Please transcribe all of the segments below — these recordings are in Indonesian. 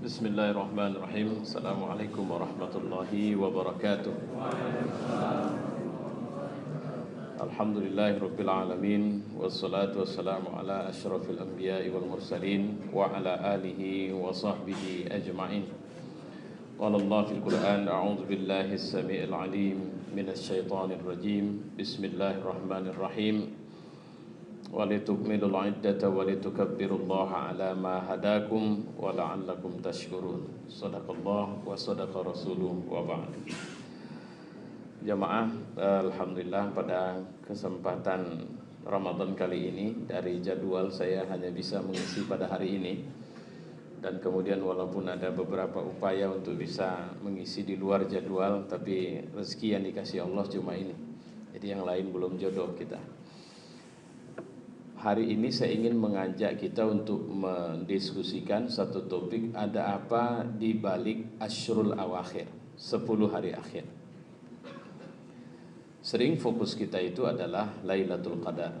Bismillahirrahmanirrahim. Assalamualaikum warahmatullahi wabarakatuh. Alhamdulillahirabbil alamin wassalatu wassalamu ala asyrafil anbiya'i wal mursalin wa ala alihi wa sahbihi ajma'in. Qala Allah fil Qur'an a'udzu billahi as-sami'il 'alim minasy syaithanir rajim. Bismillahirrahmanirrahim. Walitukmilul iddata walitukabbirullaha ala ma hadakum wa la'allakum tashkurun. Shadaqallah wa sadaqa rasuluh wa ba'd. Jamaah, alhamdulillah pada kesempatan Ramadan kali ini dari jadwal saya hanya bisa mengisi pada hari ini. Dan kemudian walaupun ada beberapa upaya untuk bisa mengisi di luar jadwal, tapi rezeki yang dikasih Allah cuma ini. Jadi yang lain belum jodoh kita. Hari ini saya ingin mengajak kita untuk mendiskusikan satu topik, ada apa di balik Asyrul Awakhir, 10 hari akhir. Sering fokus kita itu adalah Lailatul Qadar.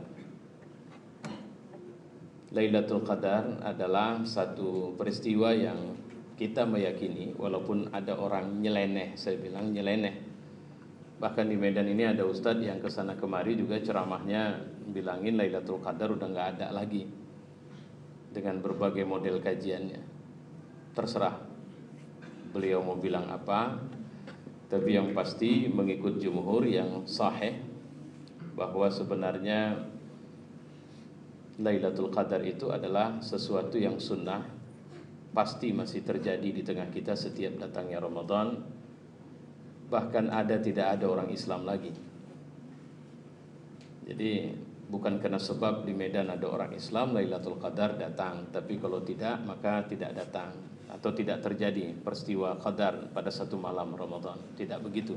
Lailatul Qadar adalah satu peristiwa yang kita meyakini, walaupun ada orang nyeleneh, saya bilang nyeleneh. Bahkan di Medan ini ada ustadz yang kesana kemari juga ceramahnya bilangin Lailatul Qadar udah nggak ada lagi, dengan berbagai model kajiannya. Terserah beliau mau bilang apa, tapi yang pasti mengikut jumhur yang sahih bahwa sebenarnya Lailatul Qadar itu adalah sesuatu yang sunnah, pasti masih terjadi di tengah kita setiap datangnya Ramadan. Bahkan tidak ada orang Islam lagi. Jadi bukan karena sebab di Medan ada orang Islam Lailatul Qadar datang, tapi kalau tidak maka tidak datang, atau tidak terjadi peristiwa Qadar pada satu malam Ramadan. Tidak begitu.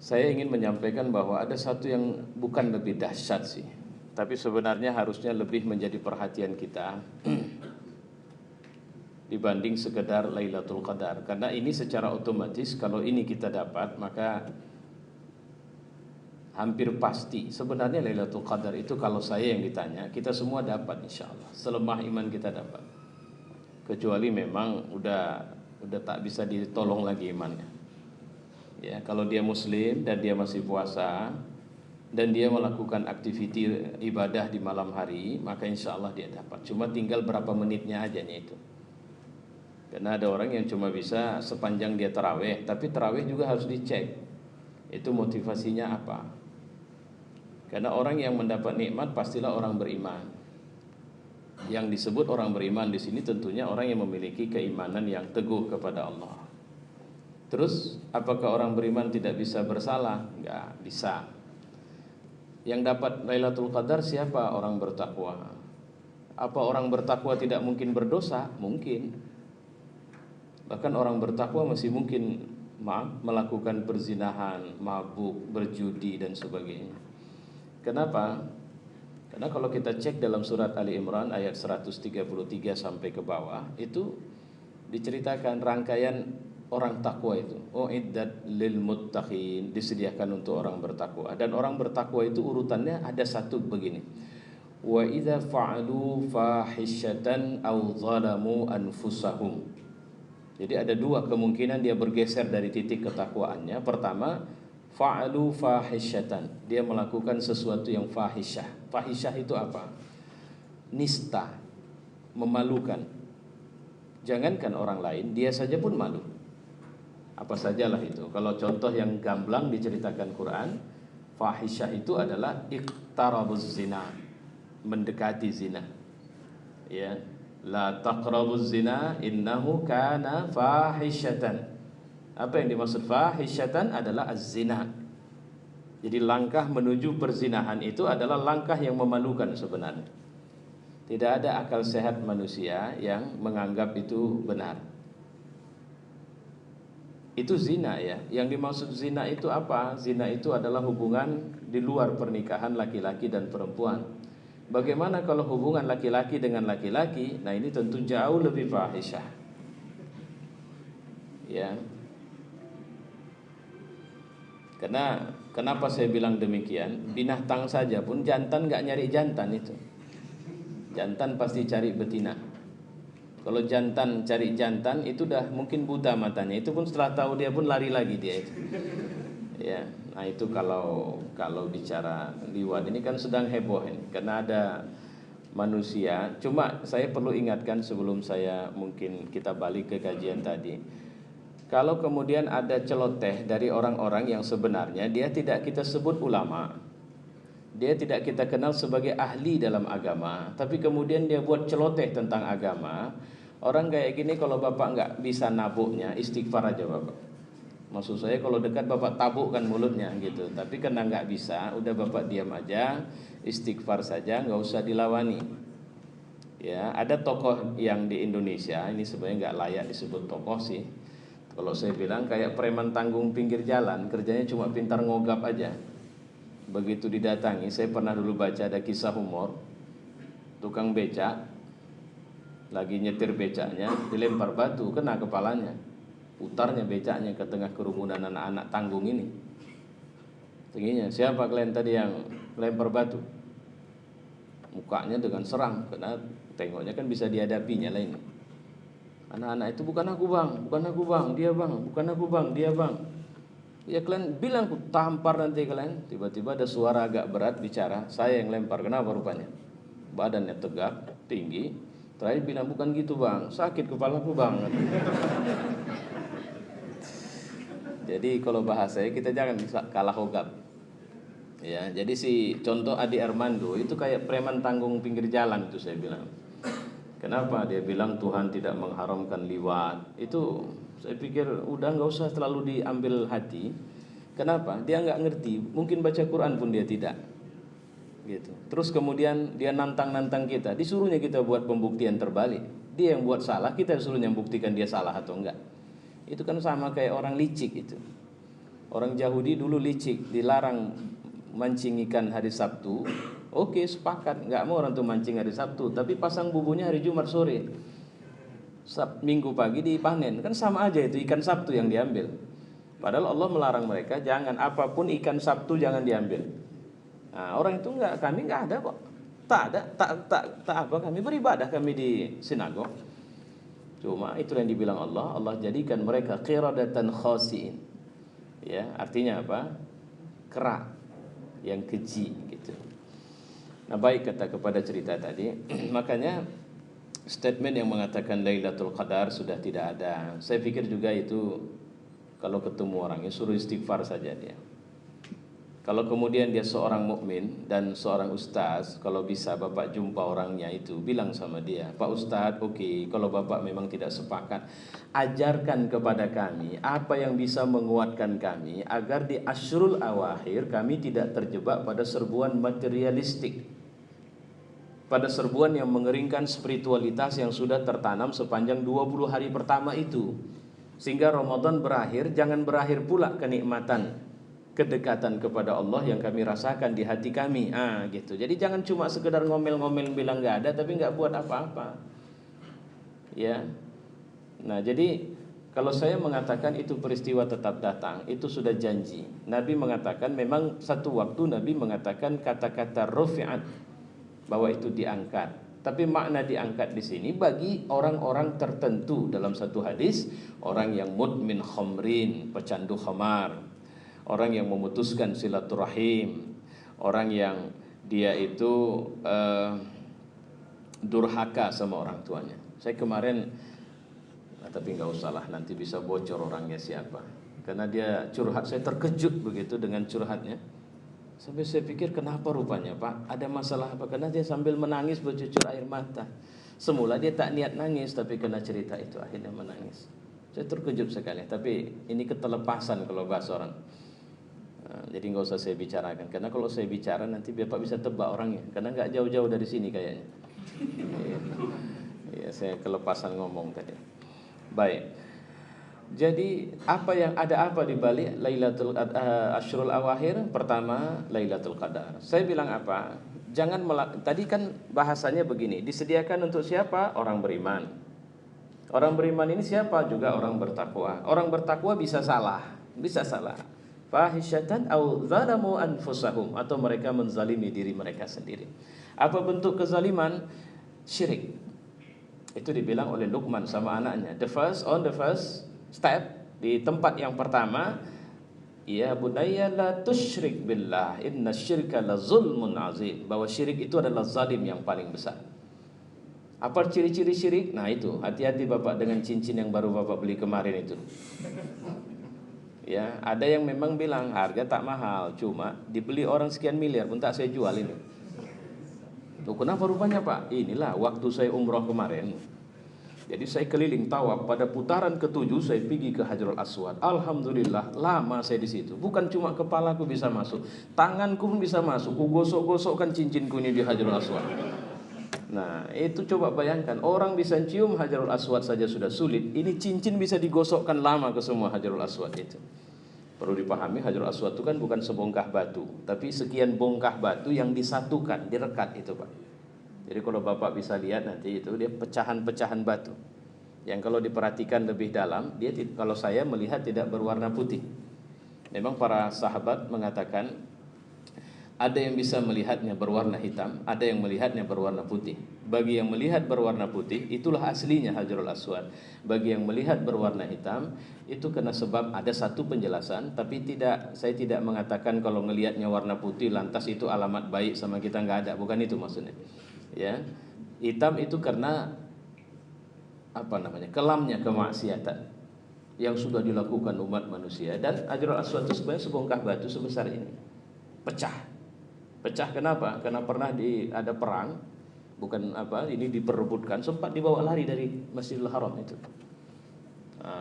Saya ingin menyampaikan bahwa ada satu yang bukan lebih dahsyat sih, tapi sebenarnya harusnya lebih menjadi perhatian kita dibanding sekedar Lailatul Qadar. Karena ini secara otomatis kalau ini kita dapat, maka hampir pasti sebenarnya Lailatul Qadar itu, kalau saya yang ditanya, kita semua dapat insyaallah, selemah iman kita dapat. Kecuali memang udah tak bisa ditolong lagi imannya. Ya, kalau dia muslim dan dia masih puasa dan dia melakukan aktiviti ibadah di malam hari, maka insyaallah dia dapat. Cuma tinggal berapa menitnya aja nih itu. Karena ada orang yang cuma bisa sepanjang dia tarawih, tapi tarawih juga harus dicek itu motivasinya apa. Karena orang yang mendapat nikmat pastilah orang beriman. Yang disebut orang beriman di sini tentunya orang yang memiliki keimanan yang teguh kepada Allah. Terus apakah orang beriman tidak bisa bersalah? Enggak, bisa. Yang dapat Lailatul Qadar siapa? Orang bertakwa. Apa orang bertakwa tidak mungkin berdosa? Mungkin. Bahkan orang bertakwa masih mungkin melakukan perzinahan, mabuk, berjudi dan sebagainya. Kenapa? Karena kalau kita cek dalam surat Ali Imran ayat 133 sampai ke bawah, itu diceritakan rangkaian orang takwa itu. Uiddat lil muttaqin, disediakan untuk orang bertakwa. Dan orang bertakwa itu urutannya ada satu begini. Wa idza fa'alu fahishatan aw zalamu anfusahum. Jadi ada dua kemungkinan dia bergeser dari titik ketakwaannya. Pertama, fa'alu fahisyatan, dia melakukan sesuatu yang fahisyah. Fahisyah itu apa? Nista, memalukan. Jangankan orang lain, dia saja pun malu. Apa sajalah itu. Kalau contoh yang gamblang diceritakan Quran, fahisyah itu adalah iqtarabuz zina, mendekati zina. Ya, la taqrabuz zina innahu kana fahisyatan. Apa yang dimaksud fahisyatan adalah az-zina. Jadi langkah menuju perzinahan itu adalah langkah yang memalukan sebenarnya. Tidak ada akal sehat manusia yang menganggap itu benar. Itu zina ya. Yang dimaksud zina itu apa? Zina itu adalah hubungan di luar pernikahan laki-laki dan perempuan. Bagaimana kalau hubungan laki-laki dengan laki-laki? Nah ini tentu jauh lebih fahisyah. Ya. Karena kenapa saya bilang demikian? Binatang saja pun jantan nggak nyari jantan itu. Jantan pasti cari betina. Kalau jantan cari jantan itu dah mungkin buta matanya. Itu pun setelah tahu dia pun lari lagi dia itu. Ya, nah itu kalau bicara liwat ini kan sedang heboh ini karena ada manusia. Cuma saya perlu ingatkan sebelum saya mungkin kita balik ke kajian tadi. Kalau kemudian ada celoteh dari orang-orang yang sebenarnya dia tidak kita sebut ulama, dia tidak kita kenal sebagai ahli dalam agama, tapi kemudian dia buat celoteh tentang agama. Orang kayak gini kalau bapak nggak bisa nabuknya, istighfar aja bapak. Maksud saya kalau dekat bapak tabukkan mulutnya gitu. Tapi karena nggak bisa, udah bapak diam aja, istighfar saja, nggak usah dilawani. Ya, ada tokoh yang di Indonesia ini sebenarnya nggak layak disebut tokoh sih. Kalau saya bilang kayak preman tanggung pinggir jalan, kerjanya cuma pintar ngogap aja. Begitu didatangi, saya pernah dulu baca ada kisah humor, tukang becak lagi nyetir becaknya, dilempar batu, kena kepalanya, putarnya becaknya ke tengah kerumunan anak-anak tanggung ini. Tingginya, siapa kalian tadi yang lempar batu? Mukanya dengan seram, karena tengoknya kan bisa dihadapinya lah ini. Anak-anak itu, bukan aku bang, dia bang, bukan aku bang, dia bang. Ya kalian bilang aku tampar nanti kalian. Tiba-tiba ada suara agak berat bicara, saya yang lempar. Kenapa rupanya? Badannya tegap, tinggi. Terakhir bilang bukan gitu bang, sakit kepalaku bang. Jadi kalau bahasanya kita jangan kalah hogap. Ya, jadi si contoh Adi Armando itu kayak preman tanggung pinggir jalan itu saya bilang. Kenapa dia bilang Tuhan tidak mengharamkan liwat? Itu saya pikir udah nggak usah terlalu diambil hati. Kenapa? Dia nggak ngerti. Mungkin baca Quran pun dia tidak. Gitu. Terus kemudian dia nantang-nantang kita. Disuruhnya kita buat pembuktian terbalik. Dia yang buat salah, kita suruhnya buktikan dia salah atau enggak. Itu kan sama kayak orang licik itu. Orang Yahudi dulu licik, dilarang mancing ikan hari Sabtu. Oke, sepakat, nggak mau orang tuh mancing hari Sabtu, tapi pasang bubunya hari Jumat sore, Minggu pagi dipanen, kan sama aja itu ikan Sabtu yang diambil. Padahal Allah melarang mereka jangan apapun ikan Sabtu jangan diambil. Nah, orang itu nggak, kami nggak ada kok, tak apa, kami beribadah kami di sinagog. Cuma itu yang dibilang Allah jadikan mereka qiradatan khasiin. Ya, artinya apa? Kera yang keji gitu. Nah baik, kata kepada cerita tadi. Makanya statement yang mengatakan Lailatul Qadar sudah tidak ada. Saya pikir juga itu kalau ketemu orangnya suruh istighfar saja dia. Kalau kemudian dia seorang mukmin dan seorang ustaz, kalau bisa bapak jumpa orangnya itu, bilang sama dia, Pak Ustaz, oke, kalau bapak memang tidak sepakat, ajarkan kepada kami apa yang bisa menguatkan kami agar di Asyrul Awakhir kami tidak terjebak pada serbuan materialistik, pada serbuan yang mengeringkan spiritualitas yang sudah tertanam sepanjang 20 hari pertama itu, sehingga Ramadan berakhir, jangan berakhir pula kenikmatan kedekatan kepada Allah yang kami rasakan di hati kami. Gitu. Jadi jangan cuma sekedar ngomel-ngomel bilang nggak ada tapi nggak buat apa-apa. Ya. Nah, jadi kalau saya mengatakan itu peristiwa tetap datang, itu sudah janji. Nabi mengatakan memang satu waktu Nabi mengatakan kata-kata rufi'at, bahwa itu diangkat. Tapi makna diangkat di sini bagi orang-orang tertentu. Dalam satu hadis, orang yang mudmin khamrin, pecandu khamar, orang yang memutuskan silaturahim, orang yang dia itu durhaka sama orang tuanya. Saya kemarin, tapi nggak usah lah, nanti bisa bocor orangnya siapa. Karena dia curhat, saya terkejut begitu dengan curhatnya. Sampai saya pikir kenapa rupanya Pak, ada masalah apa? Karena dia sambil menangis bercucur air mata. Semula dia tak niat nangis, tapi kena cerita itu akhirnya menangis. Saya terkejut sekali, tapi ini ketelepasan kalau bahasa orang. Jadi nggak usah saya bicarakan, karena kalau saya bicara nanti Bapak bisa tebak orangnya, karena nggak jauh-jauh dari sini kayaknya. Ya, saya kelepasan ngomong tadi. Baik. Jadi apa di balik Lailatul Asyrul Awakhir? Pertama, Lailatul Qadar. Saya bilang apa? Tadi kan bahasanya begini, disediakan untuk siapa? Orang beriman. Orang beriman ini siapa? Juga orang bertakwa. Orang bertakwa bisa salah. Fahisyatan au zalamu anfusahum, atau mereka menzalimi diri mereka sendiri. Apa bentuk kezaliman? Syirik. Itu dibilang oleh Luqman sama anaknya. The first step, di tempat yang pertama, ya bunayya la tusyrik billah inna syirka la zulmun azim, bahwa syirik itu adalah zalim yang paling besar. Apa ciri-ciri syirik? Nah itu, hati-hati Bapak dengan cincin yang baru Bapak beli kemarin itu. Ya, ada yang memang bilang harga tak mahal, cuma dibeli orang sekian miliar pun tak saya jual ini. Tuh kenapa rupanya Pak? Inilah waktu saya umroh kemarin. Jadi saya keliling tawaf, pada putaran ke-7 saya pergi ke Hajarul Aswad. Alhamdulillah lama saya di situ. Bukan cuma kepalaku bisa masuk, tanganku pun bisa masuk. Ku gosok-gosokkan cincinku ini di Hajarul Aswad. Nah itu coba bayangkan, orang bisa cium Hajarul Aswad saja sudah sulit, ini cincin bisa digosokkan lama ke semua Hajarul Aswad itu. Perlu dipahami, Hajarul Aswad itu kan bukan sebongkah batu, tapi sekian bongkah batu yang disatukan, direkat itu Pak. Jadi kalau Bapak bisa lihat nanti itu dia pecahan-pecahan batu, yang kalau diperhatikan lebih dalam, dia kalau saya melihat tidak berwarna putih. Memang para sahabat mengatakan ada yang bisa melihatnya berwarna hitam, ada yang melihatnya berwarna putih. Bagi yang melihat berwarna putih, itulah aslinya Hajarul Aswad. Bagi yang melihat berwarna hitam, itu karena sebab ada satu penjelasan, tapi saya tidak mengatakan kalau ngelihatnya warna putih lantas itu alamat baik sama kita, nggak ada, bukan itu maksudnya. Ya, hitam itu karena kelamnya kemaksiatan yang sudah dilakukan umat manusia. Dan Hajarul Aswad itu sebenarnya sebongkah batu sebesar ini, pecah kenapa? Karena pernah ada perang, ini diperebutkan, sempat dibawa lari dari Masjidil Haram itu.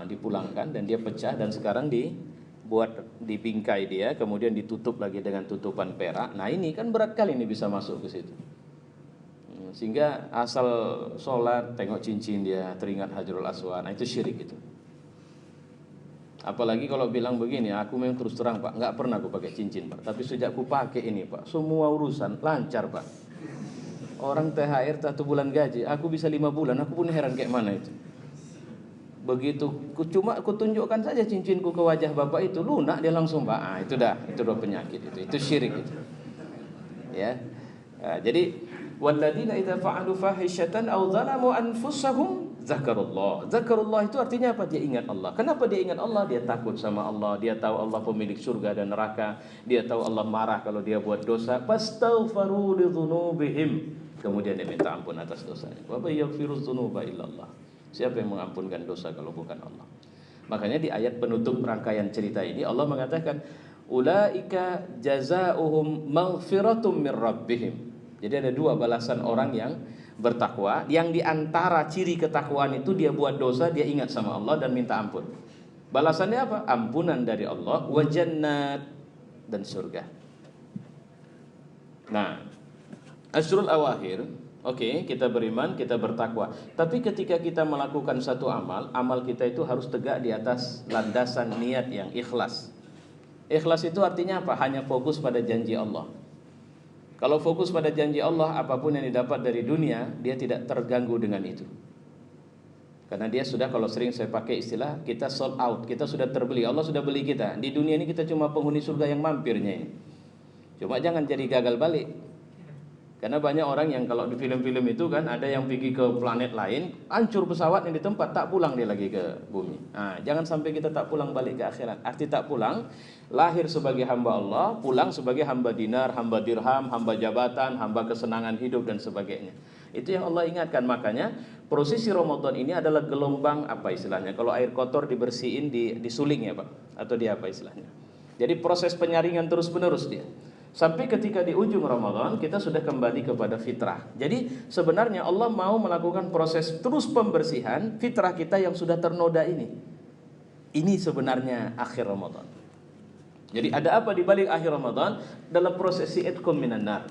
Dipulangkan dan dia pecah, dan sekarang dibingkai dia, kemudian ditutup lagi dengan tutupan perak. Nah ini kan berat kali ini bisa masuk ke situ. Sehingga asal sholat tengok cincin dia, teringat Hajarul Aswad. Nah itu syirik itu. Apalagi kalau bilang begini, aku memang terus terang Pak, nggak pernah aku pakai cincin Pak, tapi sejak aku pakai ini Pak, semua urusan lancar Pak. Orang THR 1 bulan gaji, aku bisa 5 bulan, aku pun heran kayak mana itu. Begitu, cuma aku tunjukkan saja cincinku ke wajah Bapak itu, lunak dia langsung Pak. Itu dah penyakit itu syirik itu. Ya. Jadi walladzina idza fa'alu fahishatan aw zalamu anfusahum zakarullah. Zakarullah itu artinya apa? Dia ingat Allah. Kenapa dia ingat Allah? Dia takut sama Allah, dia tahu Allah pemilik surga dan neraka, dia tahu Allah marah kalau dia buat dosa. Fastaghfiru lidzunubihim. Kemudian dia minta ampun atas dosanya. Wa may yaghfiru dzunuba illallah. Siapa yang mengampunkan dosa kalau bukan Allah? Makanya di ayat penutup rangkaian cerita ini Allah mengatakan ulaika jazaohum maghfiratum mir rabbihim. Jadi ada 2 balasan orang yang bertakwa, yang diantara ciri ketakwaan itu dia buat dosa, dia ingat sama Allah dan minta ampun. Balasannya apa? Ampunan dari Allah, wa jannat, dan surga. Nah, Asyrul Awakhir, oke, kita beriman, kita bertakwa. Tapi ketika kita melakukan satu amal kita itu harus tegak di atas landasan niat yang ikhlas. Ikhlas itu artinya apa? Hanya fokus pada janji Allah. Kalau fokus pada janji Allah, apapun yang didapat dari dunia, dia tidak terganggu dengan itu. Karena dia sudah, kalau sering saya pakai istilah, kita sold out, kita sudah terbeli, Allah sudah beli kita. Di dunia ini kita cuma penghuni surga yang mampirnya ini. Cuma jangan jadi gagal balik. Karena banyak orang yang kalau di film-film itu kan, ada yang pergi ke planet lain, hancur pesawat yang di tempat, tak pulang dia lagi ke bumi. Nah, jangan sampai kita tak pulang balik ke akhirat. Arti tak pulang, lahir sebagai hamba Allah, pulang sebagai hamba dinar, hamba dirham, hamba jabatan, hamba kesenangan hidup dan sebagainya. Itu yang Allah ingatkan. Makanya prosesi Ramadan ini adalah gelombang apa istilahnya? Kalau air kotor dibersihin, disuling ya Pak, atau di apa istilahnya? Jadi proses penyaringan terus menerus dia. Sampai ketika di ujung Ramadan kita sudah kembali kepada fitrah. Jadi sebenarnya Allah mau melakukan proses terus pembersihan fitrah kita yang sudah ternoda ini. Ini sebenarnya akhir Ramadan. Jadi ada apa di balik akhir Ramadan? Dalam prosesi itqum minan nar.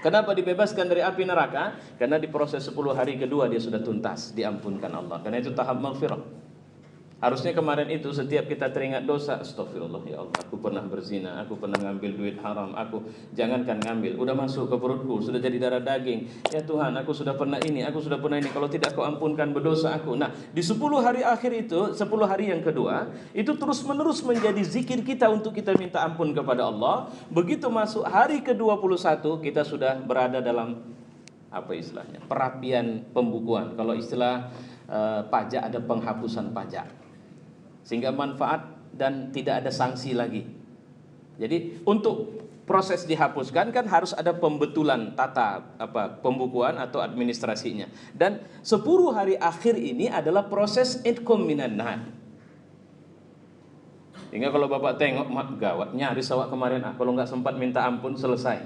Kenapa dibebaskan dari api neraka? Karena di proses 10 hari kedua dia sudah tuntas, diampunkan Allah. Karena itu tahap maghfirah. Harusnya kemarin itu setiap kita teringat dosa, astagfirullah ya Allah, aku pernah berzina, aku pernah ngambil duit haram, aku jangankan ngambil, udah masuk ke perutku, sudah jadi darah daging. Ya Tuhan, aku sudah pernah ini, aku sudah pernah ini, kalau tidak kau ampunkan berdosa aku. Nah, di 10 hari akhir itu, 10 hari yang kedua, itu terus menerus menjadi zikir kita untuk kita minta ampun kepada Allah. Begitu masuk hari ke-21, kita sudah berada dalam apa istilahnya, perapian pembukuan. Kalau istilah pajak ada penghapusan pajak, sehingga manfaat dan tidak ada sanksi lagi. Jadi untuk proses dihapuskan kan harus ada pembetulan tata pembukuan atau administrasinya. Dan 10 hari akhir ini adalah proses idqum minan nar. Sehingga kalau Bapak tengok, gawat, nyaris awak kemarin, kalau nggak sempat minta ampun selesai.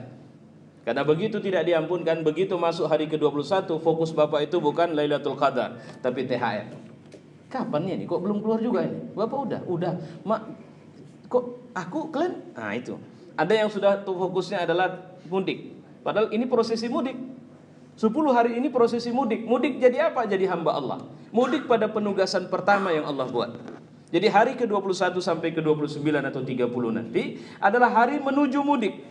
Karena begitu tidak diampunkan, begitu masuk hari ke-21, fokus Bapak itu bukan Lailatul Qadar, tapi THR. Kapan ini? Kok belum keluar juga ini? Bapak udah. Mak, kok aku kalian? Nah itu. Ada yang sudah tuh fokusnya adalah mudik. Padahal ini prosesi mudik. 10 hari ini prosesi mudik. Mudik jadi apa? Jadi hamba Allah. Mudik pada penugasan pertama yang Allah buat. Jadi hari ke-21 sampai ke-29 atau 30 nanti adalah hari menuju mudik.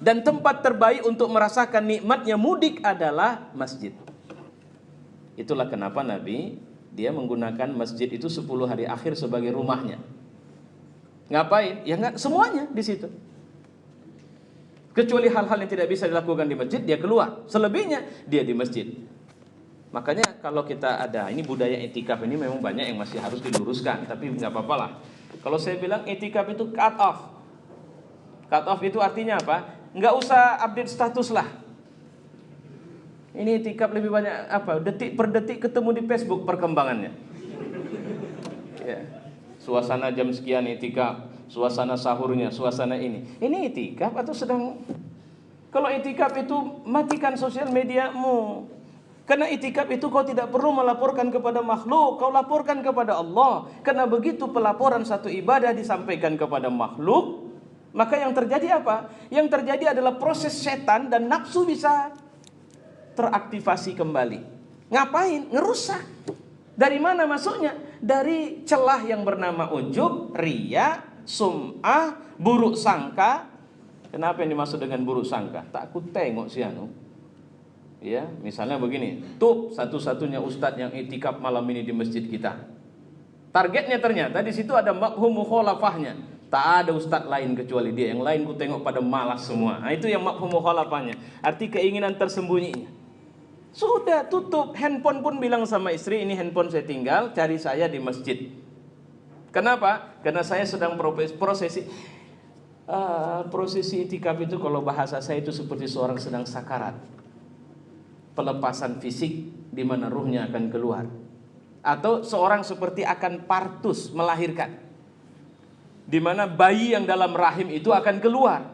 Dan tempat terbaik untuk merasakan nikmatnya mudik adalah masjid. Itulah kenapa Nabi dia menggunakan masjid itu 10 hari akhir sebagai rumahnya. Ngapain? Ya enggak semuanya di situ. Kecuali hal-hal yang tidak bisa dilakukan di masjid, dia keluar. Selebihnya dia di masjid. Makanya kalau kita ada, ini budaya etikaf ini memang banyak yang masih harus diluruskan, tapi nggak apa-apa lah. Kalau saya bilang etikaf itu cut off. Cut off itu artinya apa? Nggak usah update status lah. Ini etikaf lebih banyak apa? Detik per detik ketemu di Facebook perkembangannya. Ya. Suasana jam sekian etikaf, suasana sahurnya, suasana ini. Ini etikaf atau sedang? Kalau etikaf itu matikan sosial mediamu. Karena itikaf itu kau tidak perlu melaporkan kepada makhluk, kau laporkan kepada Allah. Karena begitu pelaporan satu ibadah disampaikan kepada makhluk, maka yang terjadi apa? Yang terjadi adalah proses setan dan nafsu bisa teraktivasi kembali. Ngapain? Ngerusak. Dari mana masuknya? Dari celah yang bernama ujub, riya, sum'ah, buruk sangka. Kenapa yang dimaksud dengan buruk sangka? Tak aku tengok si anu. Ya, misalnya begini, tuh satu-satunya ustadz yang itikaf malam ini di masjid kita. Targetnya ternyata di situ ada mafhum mukhalafahnya. Tak ada ustadz lain kecuali dia. Yang lain ku tengok pada malas semua. Nah, itu yang mafhum mukhalafahnya. Arti keinginan tersembunyinya. Sudah tutup, handphone pun bilang sama istri, ini handphone saya tinggal, cari saya di masjid. Kenapa? Karena saya sedang prosesi itikaf itu kalau bahasa saya itu seperti seorang sedang sakarat. Pelepasan fisik di mana ruhnya akan keluar, atau seorang seperti akan partus melahirkan, di mana bayi yang dalam rahim itu akan keluar.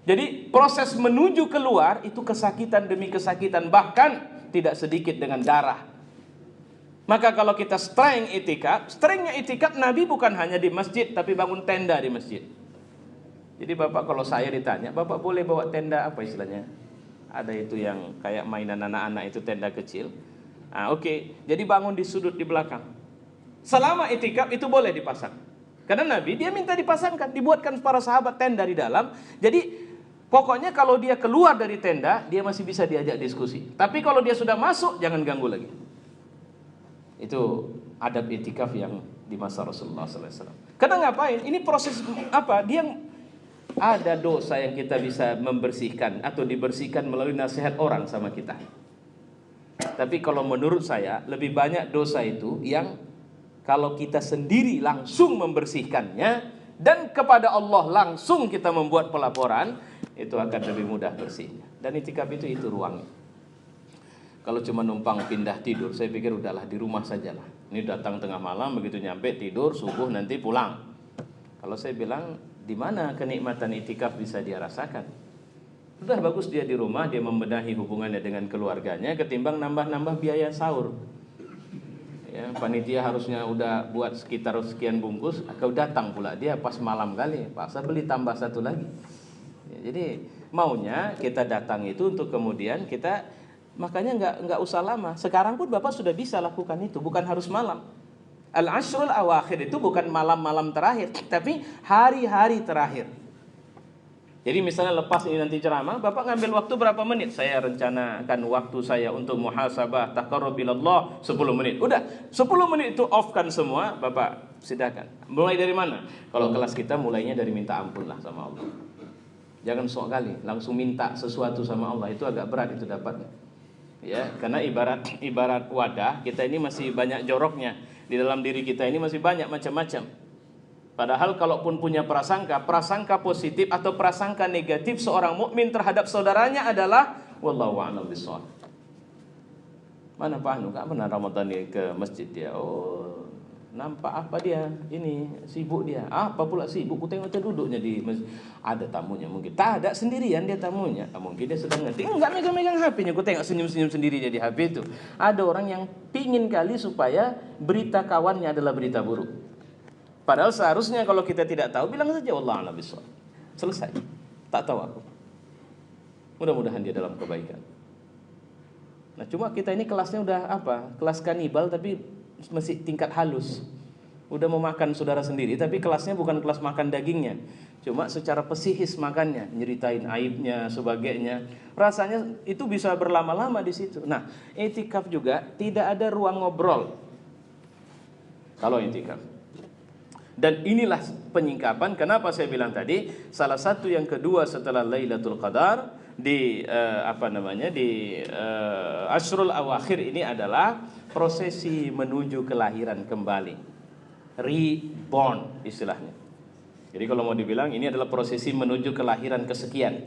Jadi proses menuju keluar itu kesakitan demi kesakitan, bahkan tidak sedikit dengan darah. Maka kalau kita strengthnya itikaf Nabi bukan hanya di masjid, tapi bangun tenda di masjid. Jadi Bapak kalau saya ditanya, Bapak boleh bawa tenda apa istilahnya? Ada itu yang kayak mainan anak-anak itu tenda kecil. Oke. Jadi bangun di sudut di belakang. Selama itikaf itu boleh dipasang. Karena Nabi dia minta dipasangkan, dibuatkan para sahabat tenda di dalam. Jadi pokoknya kalau dia keluar dari tenda, dia masih bisa diajak diskusi. Tapi kalau dia sudah masuk, jangan ganggu lagi. Itu adab itikaf yang di masa Rasulullah SAW. Karena ngapain? Ini proses apa? Dia ada dosa yang kita bisa membersihkan atau dibersihkan melalui nasihat orang sama kita. Tapi kalau menurut saya lebih banyak dosa itu yang kalau kita sendiri langsung membersihkannya dan kepada Allah langsung kita membuat pelaporan, itu akan lebih mudah bersihnya. Dan itikaf itu ruangnya. Kalau cuma numpang pindah tidur, saya pikir udahlah di rumah sajalah. Ini datang tengah malam, begitu nyampe tidur, subuh nanti pulang. Kalau saya bilang, di mana kenikmatan itikaf bisa dia rasakan? Sudah bagus dia di rumah, dia membenahi hubungannya dengan keluarganya ketimbang nambah-nambah biaya sahur. Ya, panitia harusnya udah buat sekitar sekian bungkus, kau datang pula dia pas malam kali, paksa beli tambah satu lagi. Ya, jadi maunya kita datang itu untuk kemudian kita, makanya nggak usah lama. Sekarang pun Bapak sudah bisa lakukan itu, bukan harus malam. Al-Ashrul Awakhir itu bukan malam-malam terakhir, tapi hari-hari terakhir. Jadi misalnya lepas ini nanti ceramah, Bapak ngambil waktu berapa menit? Saya rencanakan waktu saya untuk muhasabah, taqarrub ilallah 10 menit. Udah, 10 menit itu off-kan semua, Bapak silakan. Mulai dari mana? Kalau kelas kita mulainya dari minta ampun lah sama Allah. Jangan sok kali langsung minta sesuatu sama Allah, itu agak berat itu dapatnya. Ya, karena ibarat wadah, kita ini masih banyak joroknya. Di dalam diri kita ini masih banyak macam-macam. Padahal kalaupun punya prasangka positif atau prasangka negatif seorang mukmin terhadap saudaranya adalah wallahu a'lam bishawab. Mana Pak Anu, nggak pernah Ramadan ini ke masjid dia. Oh, nampak apa dia? Ini sibuk dia. Apa pula sibuk? Ku tengok dia duduknya di masjid. Ada tamunya mungkin. Tak ada, sendirian dia tamunya. Mungkin dia sedang ngerti. Enggak megang-megang HP-nya. Ku tengok senyum-senyum sendiri dia di HP itu. Ada orang yang pingin kali supaya berita kawannya adalah berita buruk. Padahal seharusnya kalau kita tidak tahu bilang saja wallahu a'lam bishawab. Selesai. Tak tahu aku. Mudah-mudahan dia dalam kebaikan. Nah, cuma kita ini kelasnya udah apa? Kelas kanibal tapi masih tingkat halus. Udah mau makan saudara sendiri tapi kelasnya bukan kelas makan dagingnya. Cuma secara psikis makannya, nyeritain aibnya, sebagainya. Rasanya itu bisa berlama-lama di situ. Nah, i'tikaf juga tidak ada ruang ngobrol. Kalau i'tikaf. Dan inilah penyingkapan. Kenapa saya bilang tadi? Salah satu yang kedua setelah Lailatul Qadar di Ashrul Awakhir ini adalah prosesi menuju kelahiran kembali, reborn istilahnya. Jadi kalau mau dibilang ini adalah prosesi menuju kelahiran kesekian,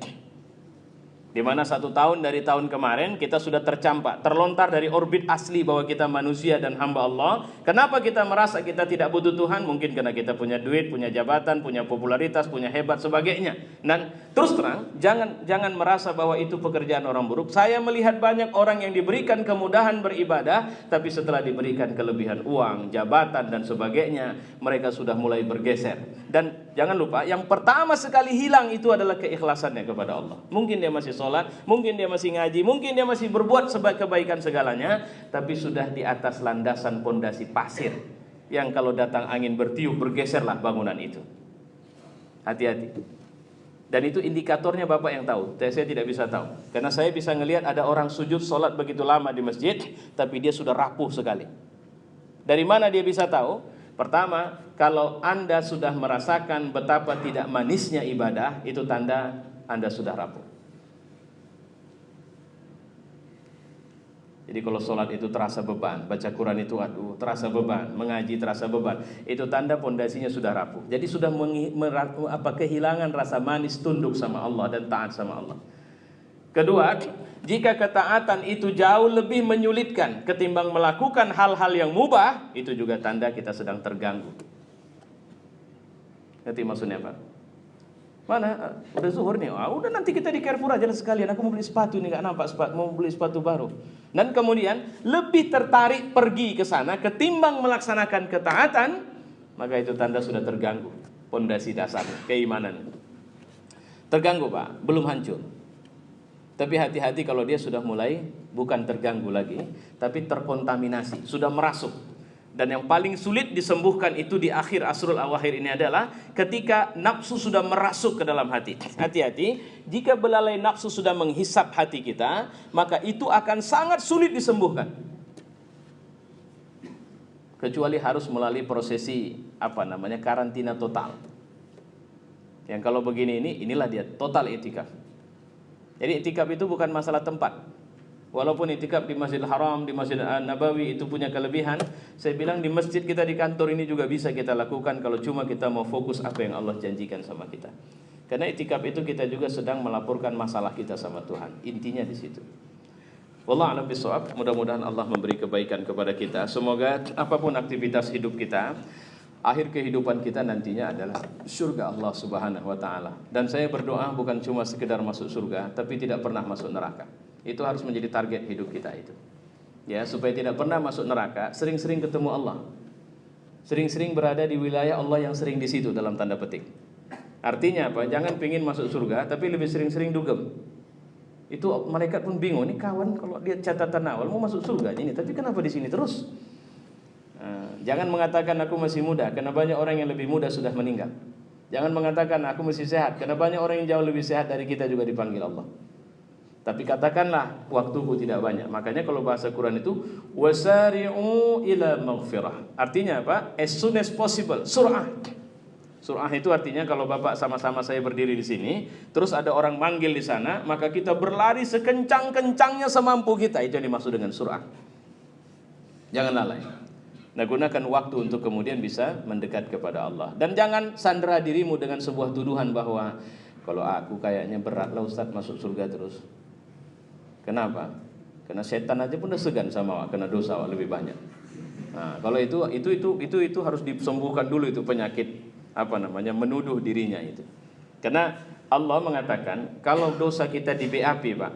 di mana 1 tahun dari tahun kemarin kita sudah tercampak, terlontar dari orbit asli bahwa kita manusia dan hamba Allah. Kenapa kita merasa kita tidak butuh Tuhan? Mungkin karena kita punya duit, punya jabatan, punya popularitas, punya hebat sebagainya. Dan terus terang, jangan merasa bahwa itu pekerjaan orang buruk. Saya melihat banyak orang yang diberikan kemudahan beribadah, tapi setelah diberikan kelebihan uang, jabatan dan sebagainya, mereka sudah mulai bergeser. Dan jangan lupa, yang pertama sekali hilang itu adalah keikhlasannya kepada Allah. Mungkin dia masih sholat, mungkin dia masih ngaji, mungkin dia masih berbuat kebaikan segalanya, tapi sudah di atas landasan pondasi pasir yang kalau datang angin bertiup bergeserlah bangunan itu. Hati-hati. Dan itu indikatornya Bapak yang tahu. Saya tidak bisa tahu. Karena saya bisa ngelihat ada orang sujud sholat begitu lama di masjid, tapi dia sudah rapuh sekali. Dari mana dia bisa tahu? Pertama, kalau Anda sudah merasakan betapa tidak manisnya ibadah, itu tanda Anda sudah rapuh. Jadi kalau sholat itu terasa beban, baca Quran itu terasa beban, mengaji terasa beban, itu tanda pondasinya sudah rapuh. Jadi sudah kehilangan rasa manis tunduk sama Allah dan taat sama Allah. Kedua, jika ketaatan itu jauh lebih menyulitkan ketimbang melakukan hal-hal yang mubah, itu juga tanda kita sedang terganggu. Ngerti maksudnya Pak? Mana? Udah zuhur nih. Udah nanti kita di Carrefour aja sekalian. Aku mau beli sepatu nih, nggak nampak sepatu. Mau beli sepatu baru. Dan kemudian lebih tertarik pergi ke sana ketimbang melaksanakan ketaatan, maka itu tanda sudah terganggu pondasi dasar keimanan. Terganggu Pak, belum hancur. Tapi hati-hati kalau dia sudah mulai bukan terganggu lagi, tapi terkontaminasi, sudah merasuk. Dan yang paling sulit disembuhkan itu di akhir Asrul Awakhir ini adalah ketika nafsu sudah merasuk ke dalam hati. Hati-hati, jika belalai nafsu sudah menghisap hati kita, maka itu akan sangat sulit disembuhkan. Kecuali harus melalui prosesi karantina total. Yang kalau begini inilah dia total i'tikaf. Jadi i'tikaf itu bukan masalah tempat. Walaupun i'tikaf di Masjidil Haram, di Masjid Nabawi itu punya kelebihan, saya bilang di masjid kita, di kantor ini juga bisa kita lakukan kalau cuma kita mau fokus apa yang Allah janjikan sama kita. Karena i'tikaf itu kita juga sedang melaporkan masalah kita sama Tuhan. Intinya di situ. Wallahu a'lam bishawab. Mudah-mudahan Allah memberi kebaikan kepada kita. Semoga apapun aktivitas hidup kita, akhir kehidupan kita nantinya adalah surga Allah Subhanahu wa taala. Dan saya berdoa bukan cuma sekedar masuk surga, tapi tidak pernah masuk neraka. Itu harus menjadi target hidup kita itu. Ya, supaya tidak pernah masuk neraka, sering-sering ketemu Allah. Sering-sering berada di wilayah Allah yang sering di situ dalam tanda petik. Artinya apa? Jangan pingin masuk surga, tapi lebih sering-sering dugem. Itu malaikat pun bingung, ini kawan kalau dia catatan awal mau masuk surga ini, tapi kenapa di sini terus? Jangan mengatakan aku masih muda, karena banyak orang yang lebih muda sudah meninggal. Jangan mengatakan aku masih sehat, karena banyak orang yang jauh lebih sehat dari kita juga dipanggil Allah. Tapi katakanlah waktuku tidak banyak. Makanya kalau bahasa Quran itu wasari'u ila maghfirah. Artinya apa? As soon as possible, sur'ah. Sur'ah itu artinya kalau Bapak sama-sama saya berdiri di sini, terus ada orang manggil di sana, maka kita berlari sekencang-kencangnya semampu kita. Itu yang dimaksud dengan sur'ah. Jangan lalai. Nah, gunakan waktu untuk kemudian bisa mendekat kepada Allah. Dan jangan sandera dirimu dengan sebuah tuduhan bahwa kalau aku kayaknya berat lah Ustaz masuk surga terus. Kenapa? Karena setan aja pun udah segan sama awak, kena dosa awak lebih banyak. Nah, kalau itu harus disembuhkan dulu itu penyakit menuduh dirinya itu. Karena Allah mengatakan kalau dosa kita di BAP, Pak,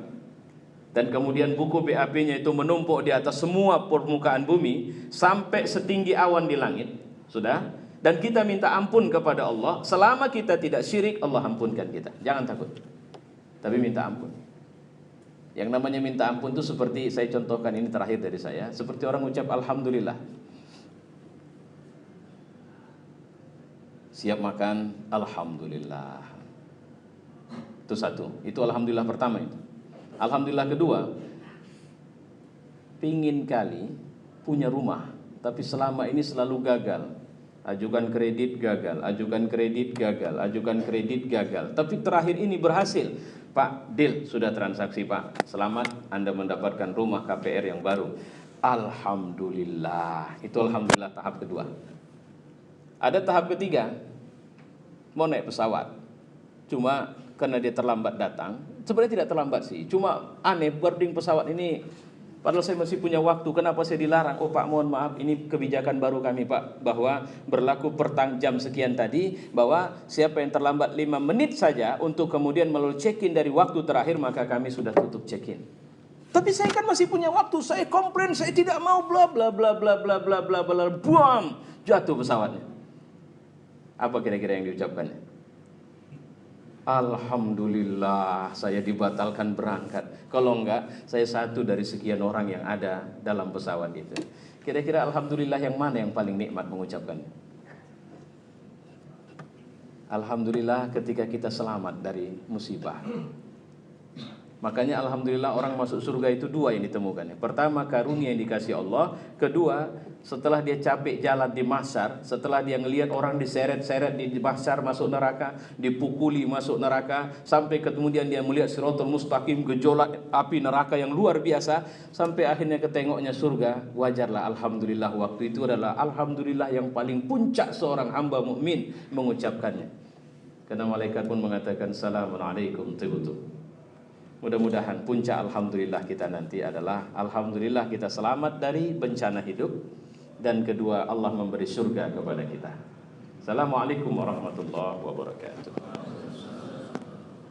dan kemudian buku BAP-nya itu menumpuk di atas semua permukaan bumi sampai setinggi awan di langit, sudah, dan kita minta ampun kepada Allah, selama kita tidak syirik, Allah ampunkan kita. Jangan takut, tapi minta ampun. Yang namanya minta ampun itu seperti saya contohkan ini terakhir dari saya, seperti orang ucap alhamdulillah. Siap makan, alhamdulillah. Itu satu, itu alhamdulillah pertama itu. Alhamdulillah kedua, pingin kali punya rumah, tapi selama ini selalu gagal. Ajukan kredit gagal, ajukan kredit gagal, ajukan kredit gagal. Tapi terakhir ini berhasil. Pak, deal, sudah transaksi Pak. Selamat, Anda mendapatkan rumah KPR yang baru. Alhamdulillah. Itu alhamdulillah tahap kedua. Ada tahap ketiga, mau naik pesawat, cuma karena dia terlambat datang. Sebenarnya tidak terlambat sih, cuma aneh boarding pesawat ini, padahal saya masih punya waktu, kenapa saya dilarang? Oh Pak, mohon maaf, ini kebijakan baru kami Pak, bahwa berlaku per jam sekian tadi, bahwa siapa yang terlambat 5 menit saja untuk kemudian melalui check-in dari waktu terakhir, maka kami sudah tutup check-in. Tapi saya kan masih punya waktu, saya komplain, saya tidak mau, bla bla bla bla bla bla bla bla, buam, jatuh pesawatnya. Apa kira-kira yang diucapkannya? Alhamdulillah, saya dibatalkan berangkat. Kalau enggak, saya satu dari sekian orang yang ada dalam pesawat itu. Kira-kira alhamdulillah yang mana yang paling nikmat mengucapkannya? Alhamdulillah ketika kita selamat dari musibah. Makanya alhamdulillah orang masuk surga itu dua yang ditemukan. Pertama, karunia yang dikasih Allah. Kedua, setelah dia capek jalan di mahsyar, setelah dia ngelihat orang diseret-seret di mahsyar masuk neraka, dipukuli masuk neraka, sampai kemudian dia melihat Shirathul Mustaqim, gejolak api neraka yang luar biasa, sampai akhirnya ketengoknya surga. Wajarlah alhamdulillah, waktu itu adalah alhamdulillah yang paling puncak seorang hamba mukmin mengucapkannya. Karena malaikat pun mengatakan Assalamualaikum tibtum. Mudah-mudahan puncak alhamdulillah kita nanti adalah alhamdulillah kita selamat dari bencana hidup, dan kedua Allah memberi surga kepada kita. Assalamualaikum warahmatullahi wabarakatuh.